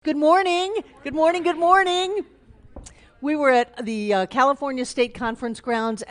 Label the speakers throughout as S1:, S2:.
S1: Good morning. Good morning. Good morning. We were at the California State Conference grounds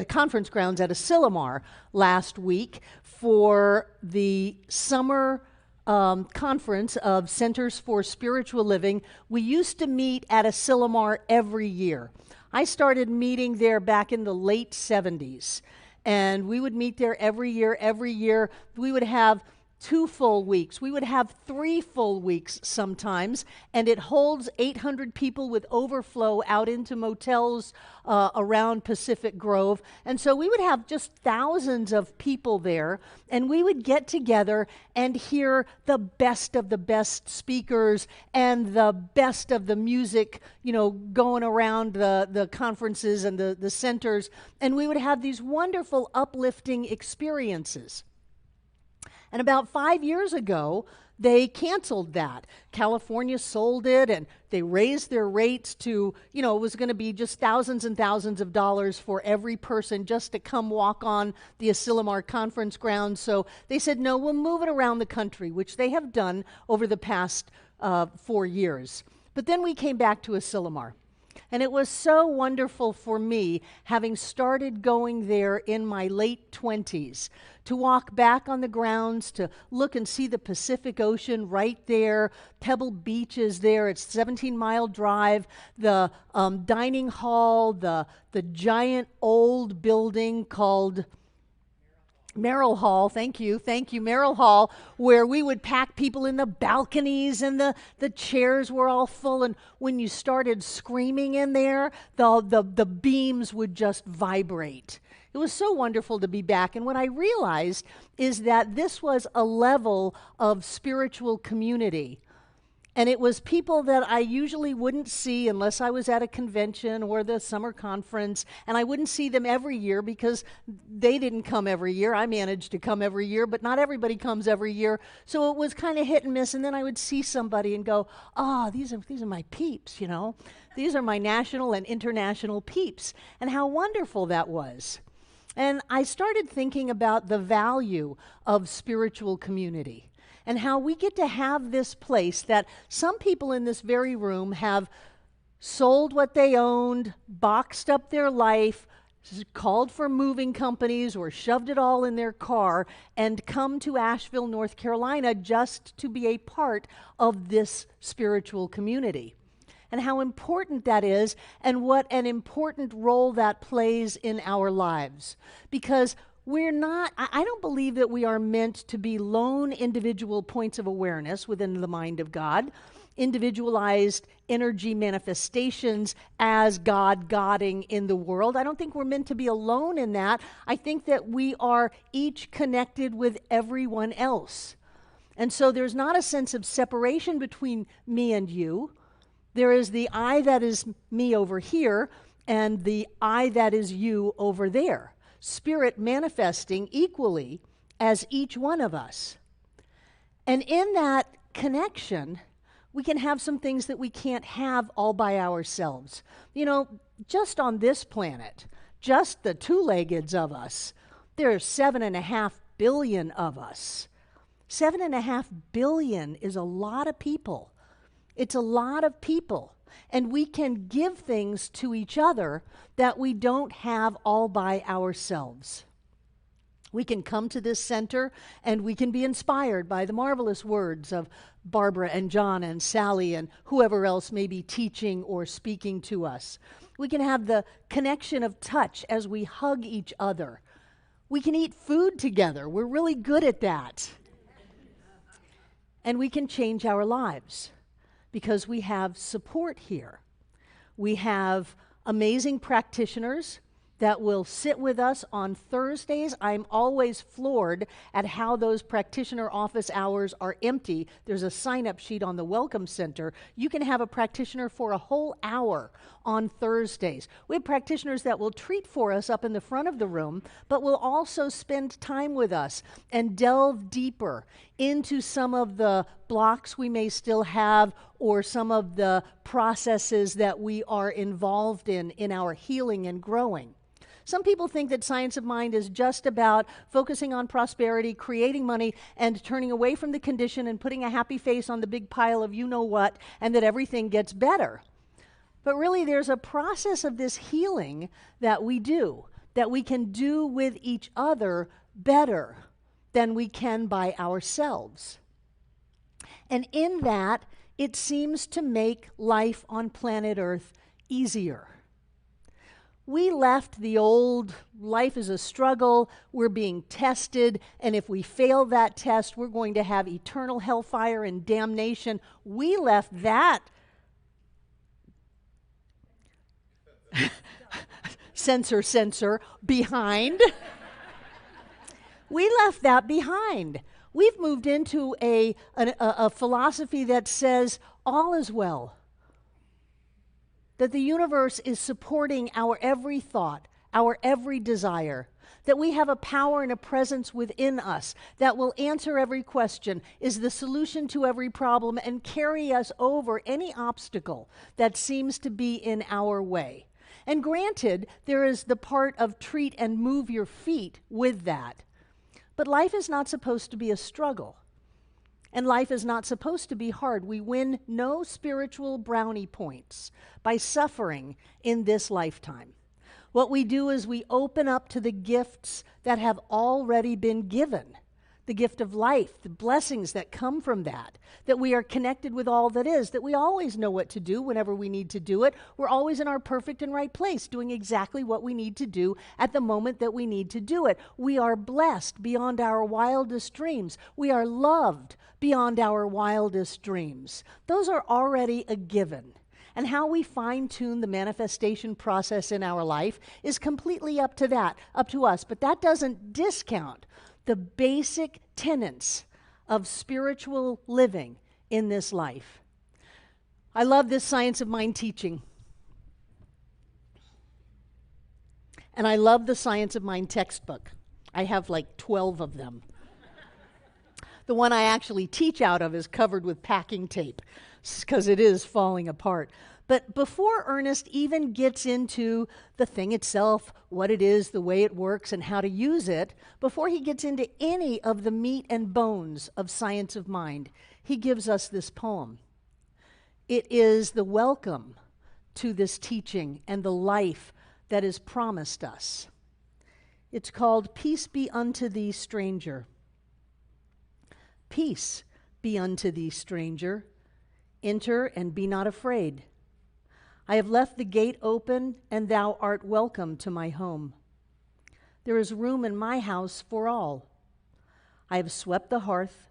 S1: conference grounds at Asilomar last week for the summer conference of Centers for Spiritual Living. We used to meet at Asilomar every year. I started meeting there back in the late 70s, and we would meet there every year. Every year, we would have 2 full weeks. We would have 3 full weeks sometimes, and it holds 800 people with overflow out into motels around Pacific Grove. And so we would have just thousands of people there, and we would get together and hear the best of the best speakers and the best of the music, going around the conferences and the centers, and we would have these wonderful, uplifting experiences. And about 5 years ago, they canceled that. California sold it, and they raised their rates to, it was going to be just thousands and thousands of dollars for every person just to come walk on the Asilomar conference grounds. So they said, no, we'll move it around the country, which they have done over the past 4 years. But then we came back to Asilomar. And it was so wonderful for me, having started going there in my late 20s, to walk back on the grounds, to look and see the Pacific Ocean right there. Pebble Beach is there. It's a 17-mile drive. The dining hall, the giant old building called Merrill Hall, thank you, Merrill Hall, where we would pack people in the balconies, and the chairs were all full, and when you started screaming in there, the beams would just vibrate. It was so wonderful to be back, and what I realized is that this was a level of spiritual community. And it was people that I usually wouldn't see unless I was at a convention or the summer conference, and I wouldn't see them every year because they didn't come every year. I managed to come every year, but not everybody comes every year. So it was kind of hit and miss, and then I would see somebody and go, these are my peeps, These are my national and international peeps, and how wonderful that was. And I started thinking about the value of spiritual community, and how we get to have this place that some people in this very room have sold what they owned, boxed up their life, called for moving companies, or shoved it all in their car, and come to Asheville, North Carolina, just to be a part of this spiritual community. And how important that is, and what an important role that plays in our lives. Because I don't believe that we are meant to be lone individual points of awareness within the mind of God, individualized energy manifestations as God-godding in the world. I don't think we're meant to be alone in that. I think that we are each connected with everyone else. And so there's not a sense of separation between me and you. There is the I that is me over here, and the I that is you over there. Spirit manifesting equally as each one of us. And in that connection, we can have some things that we can't have all by ourselves. Just on this planet, just the 2-leggeds of us, there are 7.5 billion of us. 7.5 billion is a lot of people. It's a lot of people. And we can give things to each other that we don't have all by ourselves. We can come to this center and we can be inspired by the marvelous words of Barbara and John and Sally and whoever else may be teaching or speaking to us. We can have the connection of touch as we hug each other. We can eat food together. We're really good at that. And we can change our lives, because we have support here. We have amazing practitioners that will sit with us on Thursdays. I'm always floored at how those practitioner office hours are empty. There's a sign-up sheet on the Welcome Center. You can have a practitioner for a whole hour on Thursdays. We have practitioners that will treat for us up in the front of the room, but will also spend time with us and delve deeper into some of the blocks we may still have, or some of the processes that we are involved in our healing and growing. Some people think that science of mind is just about focusing on prosperity, creating money, and turning away from the condition and putting a happy face on the big pile of you-know-what, and that everything gets better. But really, there's a process of this healing that we do, that we can do with each other better than we can by ourselves. And in that, it seems to make life on planet Earth easier. We left the old life is a struggle, we're being tested, and if we fail that test, we're going to have eternal hellfire and damnation. We left that censor behind. We left that behind. We've moved into a philosophy that says all is well. That the universe is supporting our every thought, our every desire. That we have a power and a presence within us that will answer every question, is the solution to every problem, and carry us over any obstacle that seems to be in our way. And granted, there is the part of treat and move your feet with that. But life is not supposed to be a struggle. And life is not supposed to be hard. We win no spiritual brownie points by suffering in this lifetime. What we do is we open up to the gifts that have already been given. The gift of life, the blessings that come from that we are connected with all that is, that we always know what to do whenever we need to do it. We're always in our perfect and right place, doing exactly what we need to do at the moment that we need to do it. We are blessed beyond our wildest dreams. We are loved beyond our wildest dreams. Those are already a given. And how we fine-tune the manifestation process in our life is completely up to us. But that doesn't discount the basic tenets of spiritual living in this life. I love this science of mind teaching. And I love the science of mind textbook. I have like 12 of them. The one I actually teach out of is covered with packing tape because it is falling apart. But before Ernest even gets into the thing itself, what it is, the way it works, and how to use it, before he gets into any of the meat and bones of science of mind, he gives us this poem. It is the welcome to this teaching and the life that is promised us. It's called Peace Be Unto Thee, Stranger. Peace be unto thee, stranger. Enter and be not afraid. I have left the gate open, and thou art welcome to my home. There is room in my house for all. I have swept the hearth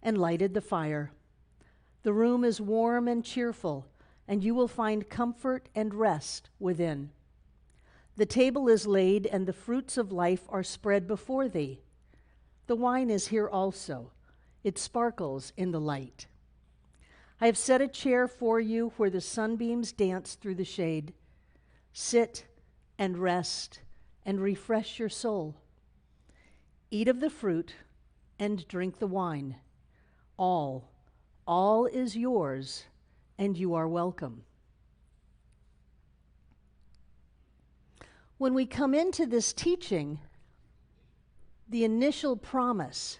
S1: and lighted the fire. The room is warm and cheerful, and you will find comfort and rest within. The table is laid, and the fruits of life are spread before thee. The wine is here also. It sparkles in the light. I have set a chair for you where the sunbeams dance through the shade. Sit and rest and refresh your soul. Eat of the fruit and drink the wine. All is yours, and you are welcome. When we come into this teaching, the initial promise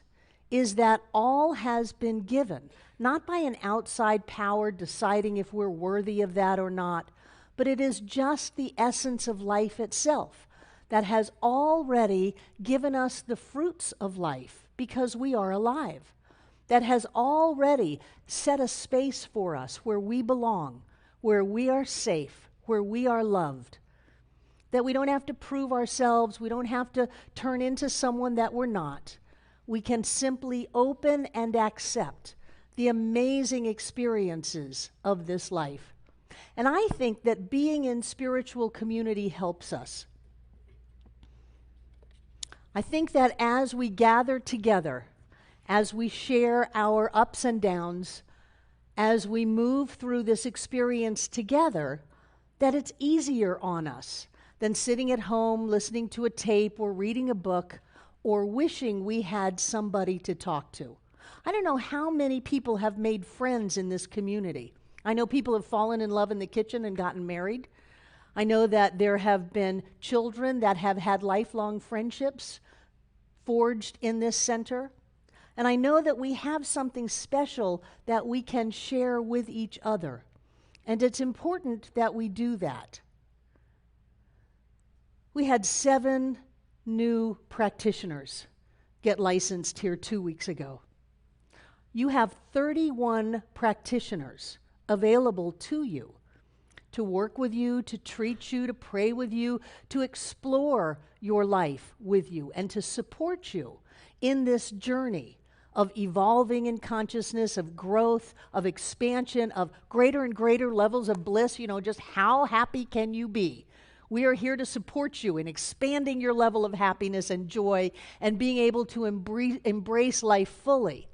S1: is that all has been given, not by an outside power deciding if we're worthy of that or not, but it is just the essence of life itself that has already given us the fruits of life because we are alive, that has already set a space for us where we belong, where we are safe, where we are loved, that we don't have to prove ourselves, we don't have to turn into someone that we're not. We can simply open and accept the amazing experiences of this life. And I think that being in spiritual community helps us. I think that as we gather together, as we share our ups and downs, as we move through this experience together, that it's easier on us than sitting at home listening to a tape or reading a book or wishing we had somebody to talk to. I don't know how many people have made friends in this community. I know people have fallen in love in the kitchen and gotten married. I know that there have been children that have had lifelong friendships forged in this center. And I know that we have something special that we can share with each other. And it's important that we do that. We had 7 new practitioners get licensed here 2 weeks ago. You have 31 practitioners available to you to work with you, to treat you, to pray with you, to explore your life with you, and to support you in this journey of evolving in consciousness, of growth, of expansion, of greater and greater levels of bliss. You know, just how happy can you be? We are here to support you in expanding your level of happiness and joy and being able to embrace life fully.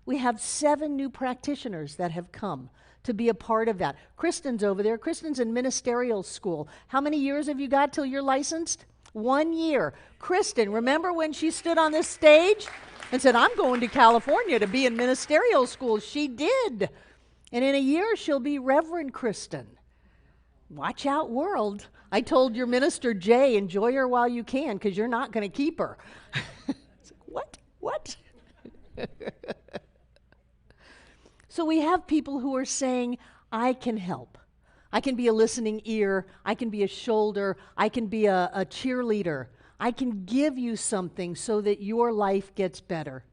S1: We have 7 new practitioners that have come to be a part of that. Kristin's over there. Kristin's in ministerial school. How many years have you got till you're licensed? 1 year. Kristin, remember when she stood on this stage and said, I'm going to California to be in ministerial school? She did. And in a year, she'll be Reverend Kristin. Watch out, world. I told your minister, Jay, enjoy her while you can, because you're not going to keep her. It's like, what? So we have people who are saying, I can help. I can be a listening ear. I can be a shoulder. I can be a cheerleader. I can give you something so that your life gets better.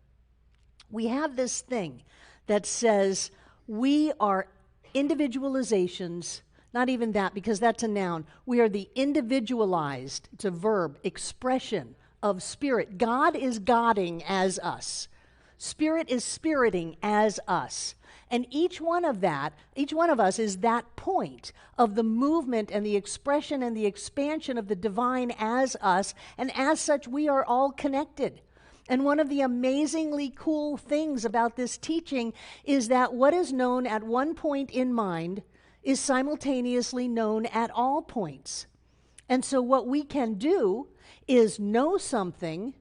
S1: We have this thing that says we are individualizations. Not even that, because that's a noun. We are the individualized, it's a verb, expression of spirit. God is Godding as us. Spirit is spiriting as us. And each one of us is that point of the movement and the expression and the expansion of the divine as us. And as such, we are all connected. And one of the amazingly cool things about this teaching is that what is known at one point in mind is simultaneously known at all points. And so what we can do is know something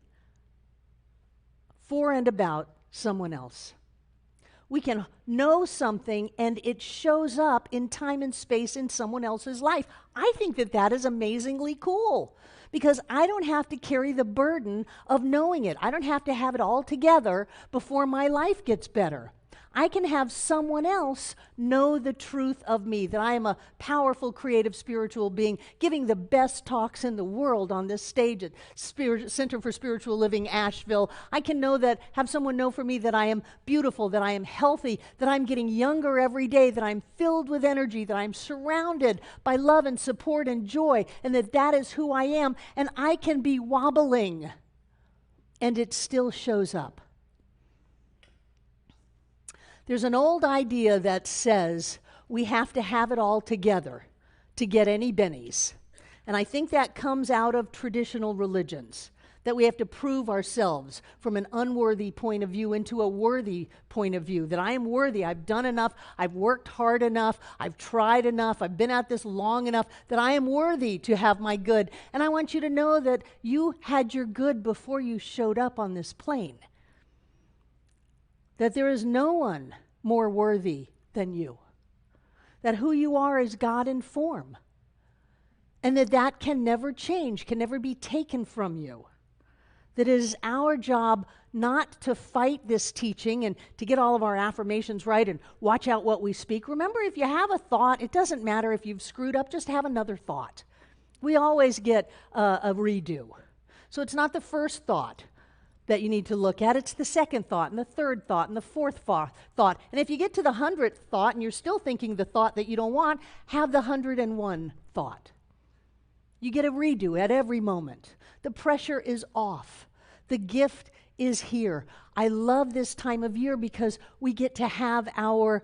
S1: for and about someone else. We can know something and it shows up in time and space in someone else's life. I think that that is amazingly cool because I don't have to carry the burden of knowing it. I don't have to have it all together before my life gets better. I can have someone else know the truth of me, that I am a powerful, creative, spiritual being, giving the best talks in the world on this stage at Center for Spiritual Living, Asheville. I can have someone know for me that I am beautiful, that I am healthy, that I'm getting younger every day, that I'm filled with energy, that I'm surrounded by love and support and joy, and that is who I am. And I can be wobbling, and it still shows up. There's an old idea that says we have to have it all together to get any bennies. And I think that comes out of traditional religions, that we have to prove ourselves from an unworthy point of view into a worthy point of view, that I am worthy, I've done enough, I've worked hard enough, I've tried enough, I've been at this long enough, that I am worthy to have my good. And I want you to know that you had your good before you showed up on this plane. That there is no one more worthy than you. That who you are is God in form. And that can never change, can never be taken from you. That it is our job not to fight this teaching and to get all of our affirmations right and watch out what we speak. Remember, if you have a thought, it doesn't matter if you've screwed up, just have another thought. We always get a redo. So it's not the first thought that you need to look at. It's the second thought and the third thought and the fourth thought. And if you get to the 100th thought and you're still thinking the thought that you don't want, have the 101 thought. You get a redo at every moment. The pressure is off. The gift is here. I love this time of year because we get to have our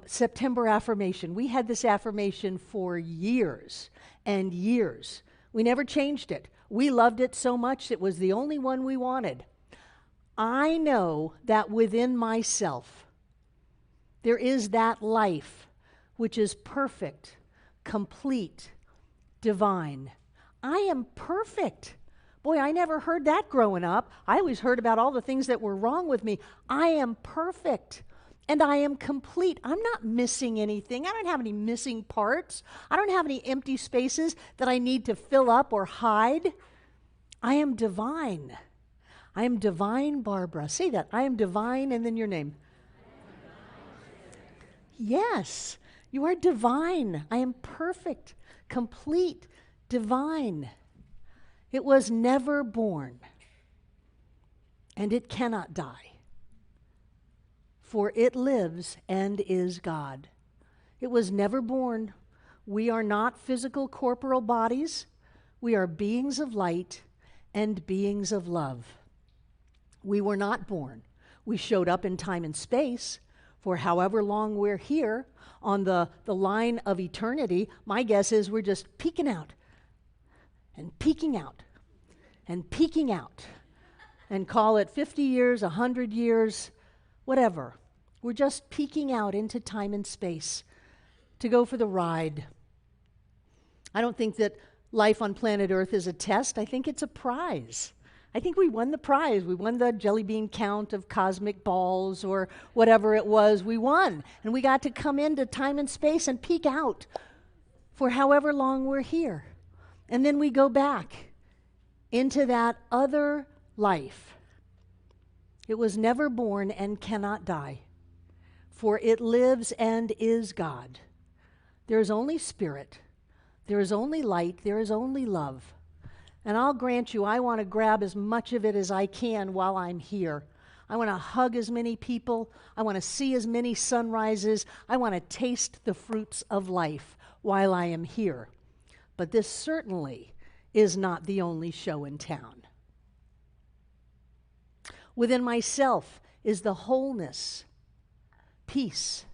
S1: September affirmation. We had this affirmation for years and years. We never changed it. We loved it so much, it was the only one we wanted. I know that within myself, there is that life which is perfect, complete, divine. I am perfect. Boy, I never heard that growing up. I always heard about all the things that were wrong with me. I am perfect. and I am complete. I'm not missing anything. I don't have any missing parts. I don't have any empty spaces that I need to fill up or hide. I am divine. I am divine, Barbara. Say that. I am divine, and then your name. Yes, you are divine. I am perfect, complete, divine. It was never born, and it cannot die, for it lives and is God. It was never born. We are not physical corporal bodies. We are beings of light and beings of love. We were not born. We showed up in time and space for however long we're here on the line of eternity. My guess is we're just peeking out and peeking out and peeking out, and call it 50 years, 100 years, whatever. We're just peeking out into time and space to go for the ride. I don't think that life on planet Earth is a test. I think it's a prize. I think we won the prize. We won the jelly bean count of cosmic balls or whatever it was. We won. And we got to come into time and space and peek out for however long we're here. And then we go back into that other life. It was never born and cannot die, for it lives and is God. There is only spirit. There is only light. There is only love. And I'll grant you, I want to grab as much of it as I can while I'm here. I want to hug as many people. I want to see as many sunrises. I want to taste the fruits of life while I am here. But this certainly is not the only show in town. Within myself is the wholeness, peace,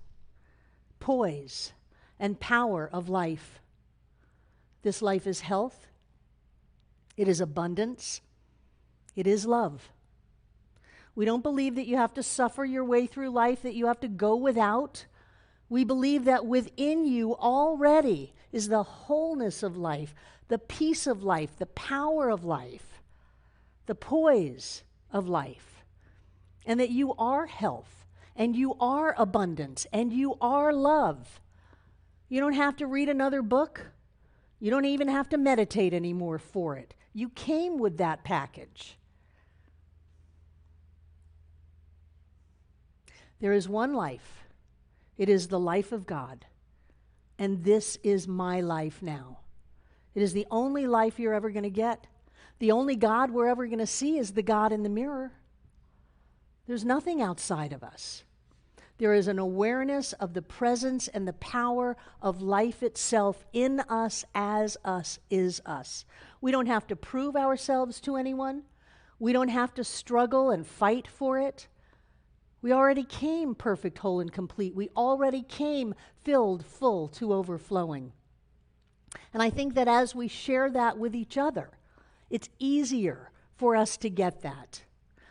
S1: poise, and power of life. This life is health. It is abundance. It is love. We don't believe that you have to suffer your way through life, that you have to go without. We believe that within you already is the wholeness of life, the peace of life, the power of life, the poise of life, and that you are health, and you are abundance, and you are love. You don't have to read another book. You don't even have to meditate anymore for it. You came with that package. There is one life. It is the life of God. And this is my life now. It is the only life you're ever going to get. The only God we're ever going to see is the God in the mirror. There's nothing outside of us. There is an awareness of the presence and the power of life itself in us, as us, is us. We don't have to prove ourselves to anyone. We don't have to struggle and fight for it. We already came perfect, whole, and complete. We already came filled, full to overflowing. And I think that as we share that with each other, it's easier for us to get that.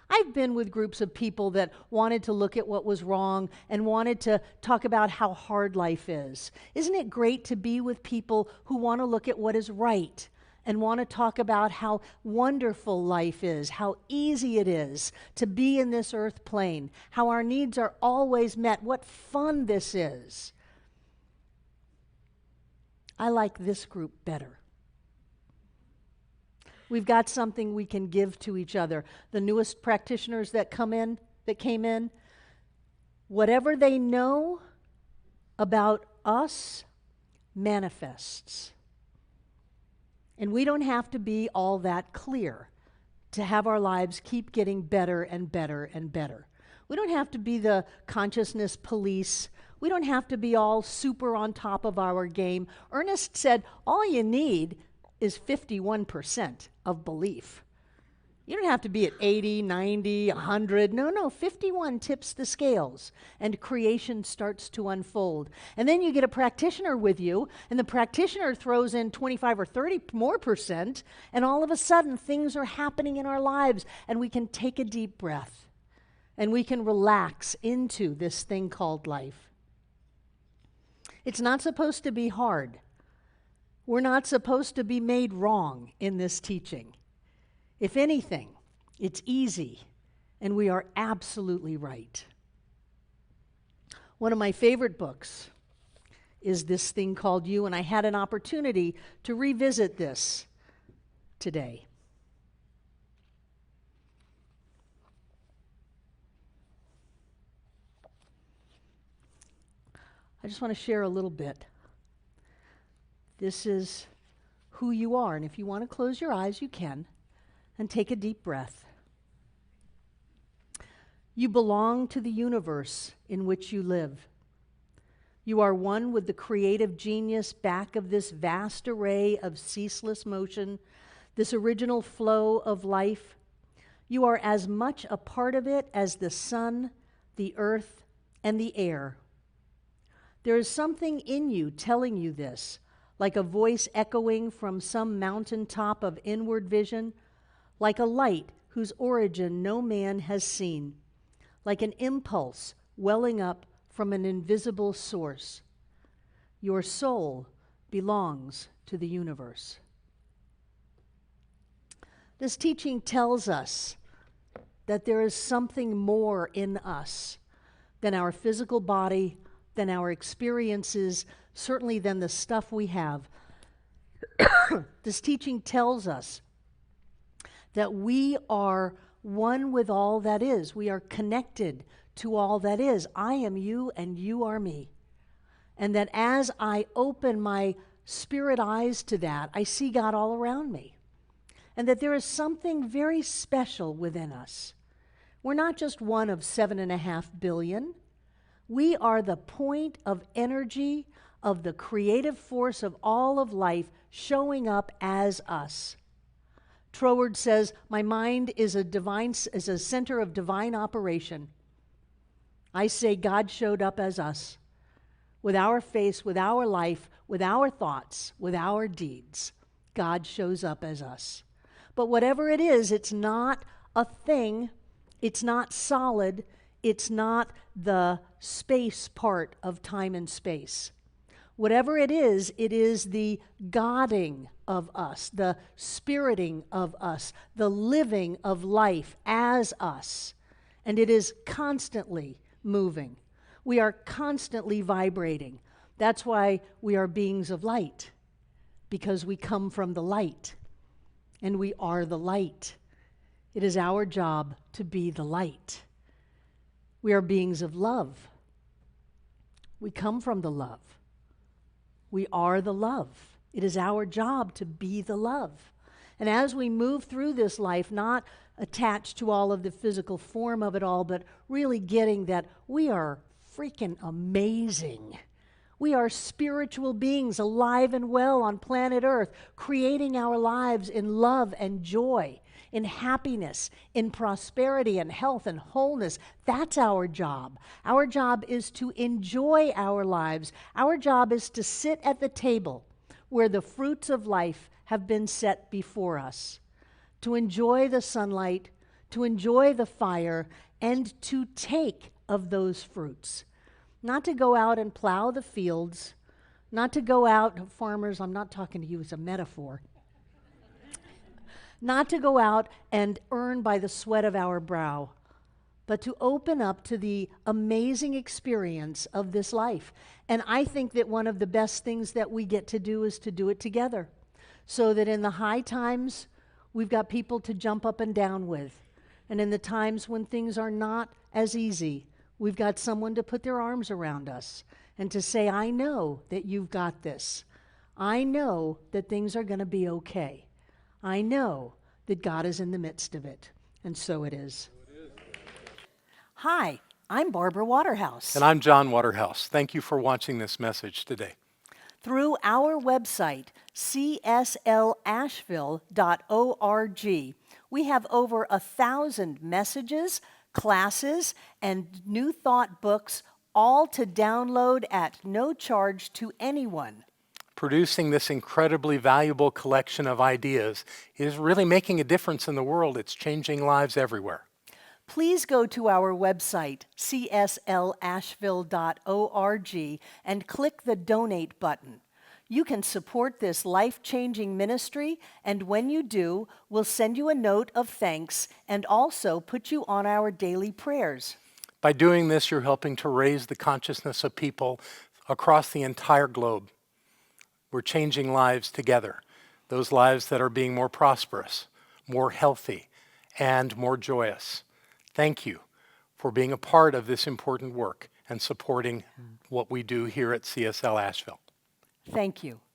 S1: I've been with groups of people that wanted to look at what was wrong and wanted to talk about how hard life is. Isn't it great to be with people who want to look at what is right and want to talk about how wonderful life is, how easy it is to be in this earth plane, how our needs are always met, what fun this is? I like this group better. We've got something we can give to each other. The newest practitioners that came in, whatever they know about us manifests. And we don't have to be all that clear to have our lives keep getting better and better and better. We don't have to be the consciousness police. We don't have to be all super on top of our game. Ernest said, all you need is 51% of belief. You don't have to be at 80, 90, 100. No, 51 tips the scales, and creation starts to unfold. And then you get a practitioner with you, and the practitioner throws in 25 or 30 more percent, and all of a sudden things are happening in our lives, and we can take a deep breath, and we can relax into this thing called life. It's not supposed to be hard. We're not supposed to be made wrong in this teaching. If anything, it's easy, and we are absolutely right. One of my favorite books is this thing called You, and I had an opportunity to revisit this today. I just want to share a little bit. This is who you are, and if you want to close your eyes, you can, and take a deep breath. You belong to the universe in which you live. You are one with the creative genius back of this vast array of ceaseless motion, this original flow of life. You are as much a part of it as the sun, the earth, and the air. There is something in you telling you this, like a voice echoing from some mountaintop of inward vision, like a light whose origin no man has seen, like an impulse welling up from an invisible source. Your soul belongs to the universe. This teaching tells us that there is something more in us than our physical body, than our experiences, certainly than the stuff we have. This teaching tells us that we are one with all that is. We are connected to all that is. I am you and you are me. And that as I open my spirit eyes to that, I see God all around me. And that there is something very special within us. We're not just one of 7.5 billion. We are the point of energy of the creative force of all of life showing up as us. Troward says, my mind is a center of divine operation. I say God showed up as us, with our face, with our life, with our thoughts, with our deeds. God shows up as us. But whatever it is, it's not a thing, it's not solid, it's not the space part of time and space. Whatever it is the godding of us, the spiriting of us, the living of life as us. And it is constantly moving. We are constantly vibrating. That's why we are beings of light, because we come from the light, and we are the light. It is our job to be the light. We are beings of love. We come from the love. We are the love. It is our job to be the love. And as we move through this life, not attached to all of the physical form of it all, but really getting that we are freaking amazing. We are spiritual beings alive and well on planet Earth, creating our lives in love and joy, in happiness, in prosperity and health and wholeness. That's our job. Our job is to enjoy our lives. Our job is to sit at the table where the fruits of life have been set before us, to enjoy the sunlight, to enjoy the fire, and to take of those fruits. Not to go out and plow the fields, not to go out, farmers, I'm not talking to you as a metaphor, not to go out and earn by the sweat of our brow, but to open up to the amazing experience of this life. And I think that one of the best things that we get to do is to do it together, so that in the high times, we've got people to jump up and down with. And in the times when things are not as easy, we've got someone to put their arms around us and to say, I know that you've got this. I know that things are going to be okay. I know that God is in the midst of it. And so it is. Hi, I'm Barbara Waterhouse.
S2: And I'm John Waterhouse. Thank you for watching this message today.
S1: Through our website, cslasheville.org, we have over 1,000 messages, classes, and new thought books, all to download at no charge to anyone.
S2: Producing this incredibly valuable collection of ideas is really making a difference in the world. It's changing lives everywhere.
S1: Please go to our website, cslasheville.org, and click the Donate button. You can support this life-changing ministry, and when you do, we'll send you a note of thanks and also put you on our daily prayers.
S2: By doing this, you're helping to raise the consciousness of people across the entire globe. We're changing lives together, those lives that are being more prosperous, more healthy, and more joyous. Thank you for being a part of this important work and supporting what we do here at CSL Asheville.
S1: Thank you.